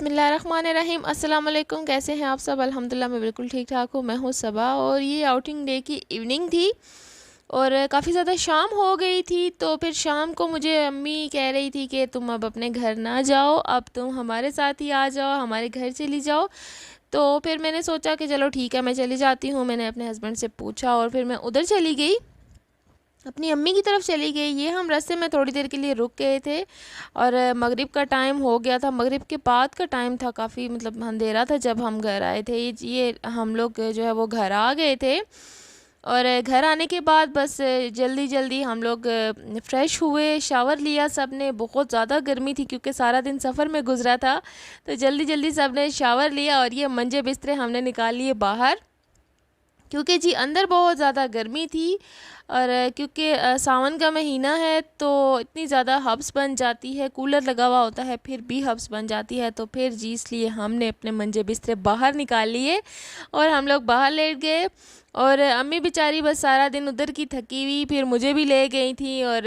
बिस्मिल्लाहिर्रहमानिर्रहीम। अस्सलाम वालेकुम। कैसे हैं आप सब? अल्हम्दुलिल्लाह मैं बिल्कुल ठीक ठाक हूँ। मैं हूँ सबा और ये आउटिंग डे की इवनिंग थी और काफ़ी ज़्यादा शाम हो गई थी। तो फिर शाम को मुझे अम्मी कह रही थी कि तुम अब अपने घर ना जाओ, अब तुम हमारे साथ ही आ जाओ, हमारे घर चली जाओ। तो फिर मैंने सोचा कि चलो ठीक है, मैं चली जाती हूँ। मैंने अपने हस्बैंड से पूछा और फिर मैं उधर चली गई, अपनी अम्मी की तरफ चली गई। ये हम रास्ते में थोड़ी देर के लिए रुक गए थे और मगरिब का टाइम हो गया था। मगरिब के बाद का टाइम था, काफ़ी मतलब अंधेरा था जब हम घर आए थे। ये हम लोग जो है वो घर आ गए थे और घर आने के बाद बस जल्दी जल्दी हम लोग फ़्रेश हुए, शावर लिया सब ने। बहुत ज़्यादा गर्मी थी क्योंकि सारा दिन सफ़र में गुजरा था, तो जल्दी जल्दी सब ने शावर लिया और ये मंजे बिस्तरे हमने निकाल लिए बाहर, क्योंकि जी अंदर बहुत ज़्यादा गर्मी थी। और क्योंकि सावन का महीना है तो इतनी ज़्यादा हब्स बन जाती है, कूलर लगा हुआ होता है फिर भी हब्स बन जाती है। तो फिर जी इसलिए हमने अपने मंजे बिस्तरे बाहर निकाल लिए और हम लोग बाहर लेट गए। और अम्मी बेचारी बस सारा दिन उधर की थकी हुई, फिर मुझे भी ले गई थी और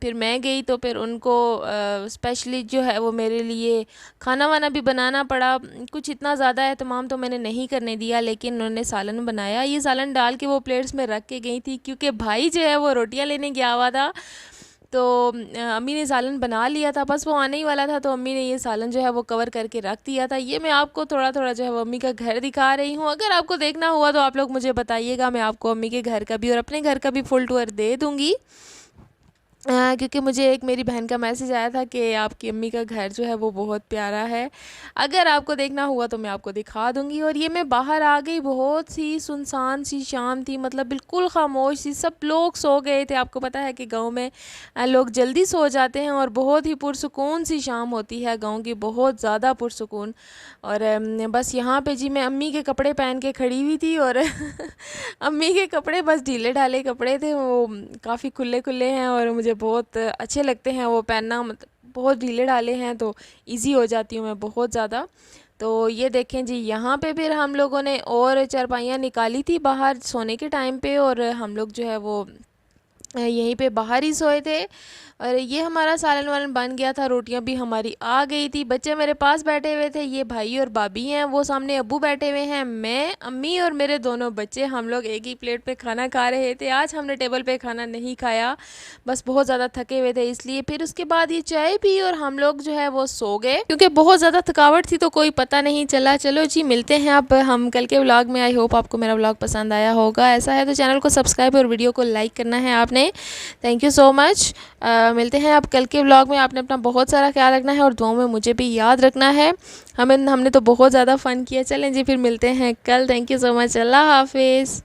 फिर मैं गई तो फिर उनको स्पेशली जो है वो मेरे लिए खाना वाना भी बनाना पड़ा। कुछ इतना ज़्यादा एहतमाम तो मैंने नहीं करने दिया, लेकिन उन्होंने सालन बनाया। ये सालन डाल के वो प्लेट्स में रख के गई थी क्योंकि भाई जो है वो रोटियां लेने गया हुआ था। तो अम्मी ने सालन बना लिया था, बस वो आने ही वाला था तो अम्मी ने ये सालन जो है वो कवर करके रख दिया था। ये मैं आपको थोड़ा थोड़ा जो है वो अम्मी का घर दिखा रही हूँ। अगर आपको देखना हुआ तो आप लोग मुझे बताइएगा, मैं आपको अम्मी के घर का भी और अपने घर का भी फुल टूर दे दूँगी। क्योंकि मुझे एक मेरी बहन का मैसेज आया था कि आपकी अम्मी का घर जो है वो बहुत प्यारा है। अगर आपको देखना हुआ तो मैं आपको दिखा दूँगी। और ये मैं बाहर आ गई, बहुत सी सुनसान सी शाम थी, मतलब बिल्कुल ख़ामोश सी, सब लोग सो गए थे। आपको पता है कि गांव में लोग जल्दी सो जाते हैं और बहुत ही पुरसुकून सी शाम होती है गांव की, बहुत ज़्यादा पुरसुकून। और बस यहाँ पे जी मैं अम्मी के कपड़े पहन के खड़ी हुई थी और अम्मी के कपड़े बस ढीले ढाले कपड़े थे, वो काफ़ी खुले खुले हैं और मुझे बहुत अच्छे लगते हैं वो पहनना। मतलब बहुत ढीले ढाले हैं तो इजी हो जाती हूँ मैं बहुत ज़्यादा। तो ये देखें जी, यहाँ पे फिर हम लोगों ने और चारपाइयाँ निकाली थी बाहर सोने के टाइम पे और हम लोग जो है वो यहीं पे बाहर ही सोए थे। और ये हमारा सालन वालन बन गया था, रोटियां भी हमारी आ गई थी। बच्चे मेरे पास बैठे हुए थे, ये भाई और भाभी हैं, वो सामने अब्बू बैठे हुए हैं, मैं, अम्मी और मेरे दोनों बच्चे, हम लोग एक ही प्लेट पे खाना खा रहे थे। आज हमने टेबल पे खाना नहीं खाया, बस बहुत ज़्यादा थके हुए थे इसलिए। फिर उसके बाद ये चाय पी और हम लोग जो है वो सो गए क्योंकि बहुत ज़्यादा थकावट थी तो कोई पता नहीं चला। चलो जी मिलते हैं अब हम कल के व्लॉग में। आई होप आपको मेरा व्लॉग पसंद आया होगा, ऐसा है तो चैनल को सब्सक्राइब और वीडियो को लाइक करना है आपने। Thank you so much. मिलते हैं अब कल के व्लॉग में। आपने अपना बहुत सारा ख्याल रखना है और दुआओं में मुझे भी याद रखना है। हमने तो बहुत ज़्यादा फ़न किया। चलें जी फिर मिलते हैं कल। Thank you so much. Allah हाफिज़।